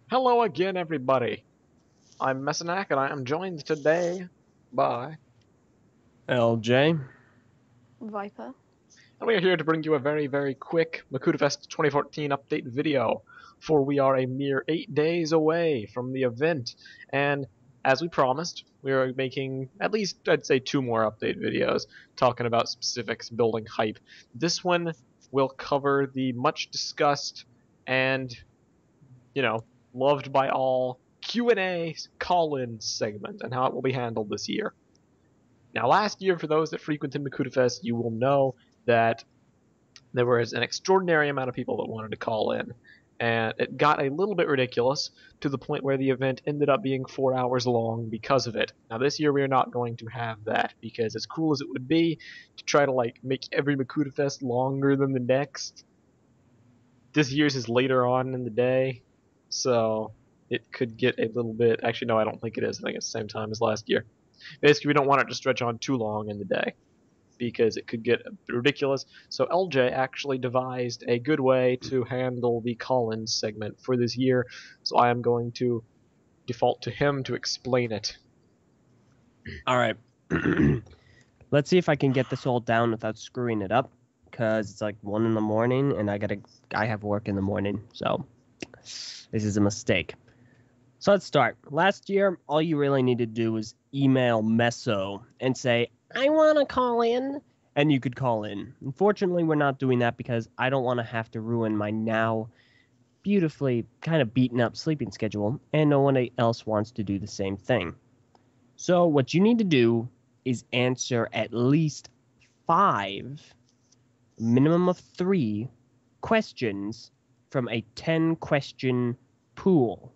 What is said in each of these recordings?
Hello again, everybody. I'm MESONAK, and I am joined today by... Eljay. Viper. And we are here to bring you a very, very quick Makutafest 2014 update video, for we are a mere 8 days away from the event, and as we promised, we are making at least, I'd say, 2 more update videos, talking about specifics, building hype. This one will cover the much discussed and, loved by all Q&A call-in segment and how it will be handled this year. Now, last year, for those that frequented Makutafest, you will know that there was an extraordinary amount of people that wanted to call in, and it got a little bit ridiculous to the point where the event ended up being 4 hours long because of it. Now, this year we are not going to have that, because as cool as it would be to try to make every Makutafest longer than the next, this year's is later on in the day, so it could get a little bit... Actually, no, I don't think it is. I think it's the same time as last year. Basically, we don't want it to stretch on too long in the day, because it could get ridiculous. So Eljay actually devised a good way to handle the call-in segment for this year, so I am going to default to him to explain it. All right. Let's see if I can get this all down without screwing it up, because it's like 1 in the morning, and I have work in the morning, so this is a mistake. So let's start. Last year, all you really need to do was email Meso and say, I want to call in, and you could call in. Unfortunately, we're not doing that because I don't want to have to ruin my now beautifully kind of beaten up sleeping schedule, and no one else wants to do the same thing. So what you need to do is answer at least 5, minimum of 3 questions from a 10-question pool.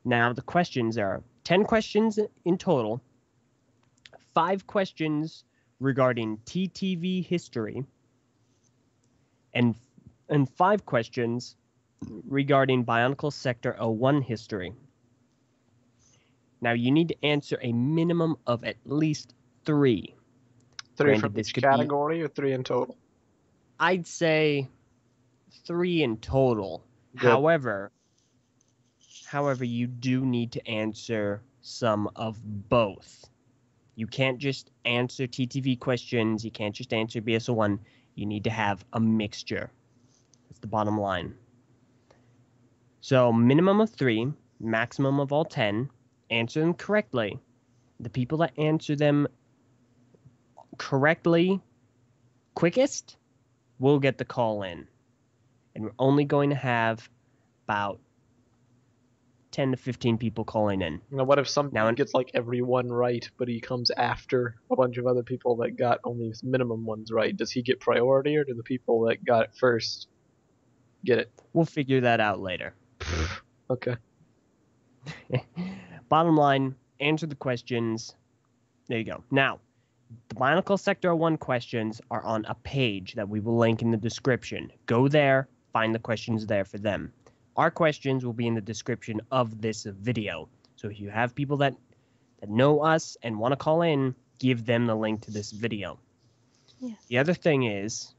Now, the questions are 10 questions in total, 5 questions regarding TTV history, and 5 questions regarding Bionicle Sector 01 history. Now, you need to answer a minimum of at least 3. 3 Granted, from this each could category, or 3 in total? I'd say 3 in total. Good. However, you do need to answer some of both. You can't just answer TTV questions. You can't just answer BS01. You need to have a mixture. That's the bottom line. So minimum of 3, maximum of all 10. Answer them correctly. The people that answer them correctly quickest will get the call in. And we're only going to have about 10 to 15 people calling in. Now, what if someone gets every one right, but he comes after a bunch of other people that got only minimum ones right? Does he get priority, or do the people that got it first get it? We'll figure that out later. Okay. Bottom line, answer the questions. There you go. Now, the Bionicle Sector 01 questions are on a page that we will link in the description. Go there, find the questions there for them. Our questions will be in the description of this video. So if you have people that know us and want to call in, give them the link to this video. Yeah. The other thing is...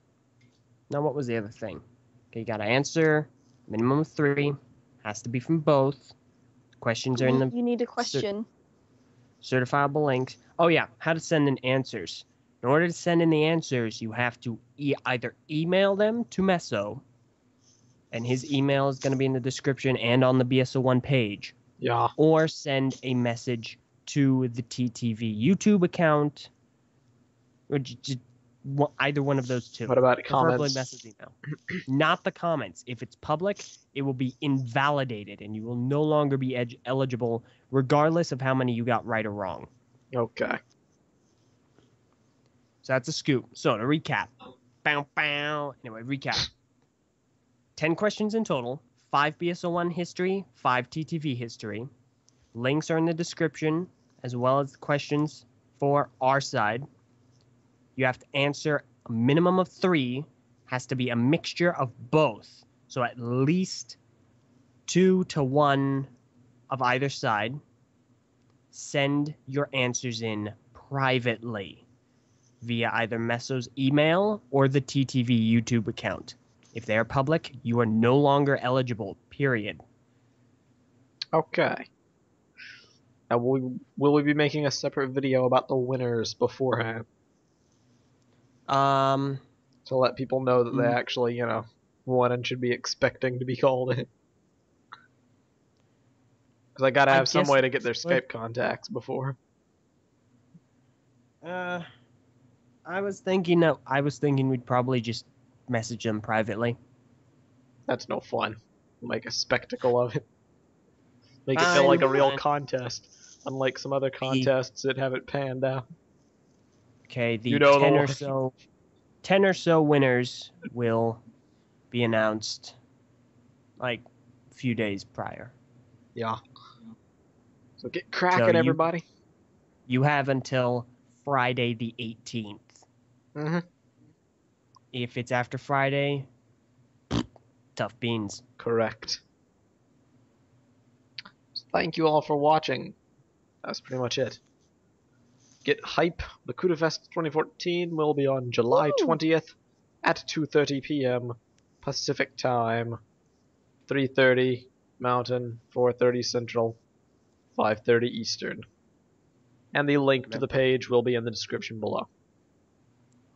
Now, what was the other thing? Okay, you got to answer minimum of 3. Has to be from both. Questions are in the... You need a question. Certifiable links. Oh, yeah. How to send in answers. In order to send in the answers, you have to either email them to Meso, and his email is going to be in the description and on the BS01 page. Yeah. Or send a message to the TTV YouTube account, or either one of those two. What about Preferably comments? Meso's email. Not the comments. If it's public, it will be invalidated, and you will no longer be eligible, regardless of how many you got right or wrong. Okay. So that's a scoop. So to recap. Anyway, recap. 10 questions in total. 5 BS01 history, 5 TTV history. Links are in the description, as well as the questions for our side. You have to answer a minimum of 3. Has to be a mixture of both. So at least 2 to 1 of either side. Send your answers in privately via either Meso's email or the TTV YouTube account. If they are public, you are no longer eligible, period. Okay. Now, will we be making a separate video about the winners beforehand Um, to let people know that they Mm. actually, won and should be expecting to be called in? Because I gotta I have some guess way to get their we could. Skype contacts before. uh, I was thinking we'd probably just message them privately. That's no fun. We'll make a spectacle of it. Make it feel Fine, like a real fine. contest, unlike some other The contests that have it panned out. Okay, You the know the 10 or one. so 10 or so winners will be announced like a few days prior. Yeah. So get So cracking, everybody. you have until Friday the 18th. Mm-hmm. If it's after Friday, tough beans. Correct. So thank you all for watching. That's pretty much it. Get hype. Makutafest 2014 will be on July Woo! 20th at 2:30 p.m. Pacific Time, 3:30 Mountain, 4:30 Central, 5:30 Eastern. And the link to the Remember, page will be in the description below.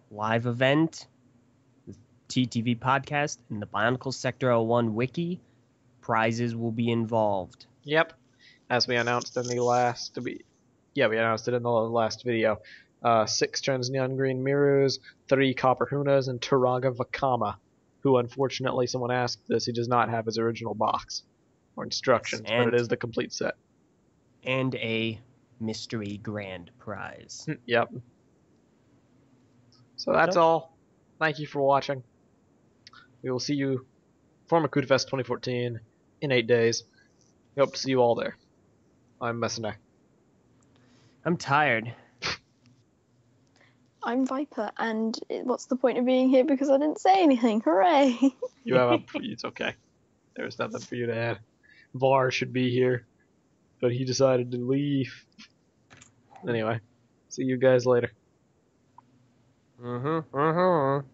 live event, the TTV podcast, and the Bionicle Sector 01 wiki. Prizes will be involved. Yep, as we announced in the last we announced it in the last video. 6 trans neon green mirrors, 3 copper hunas, and Turaga Vakama, who unfortunately someone asked this, he does not have his original box or Yes, instructions, but it is the complete set. and a mystery grand prize. Yep. So that's all. Thank you for watching. We will see you for Makutafest 2014 in 8 days. We hope to see you all there. I'm MESONAK. I'm tired. I'm Viper, and what's the point of being here because I didn't say anything? Hooray! You have it's okay. There's nothing for you to add. Var should be here, but he decided to leave. Anyway, see you guys later. Mm-hmm.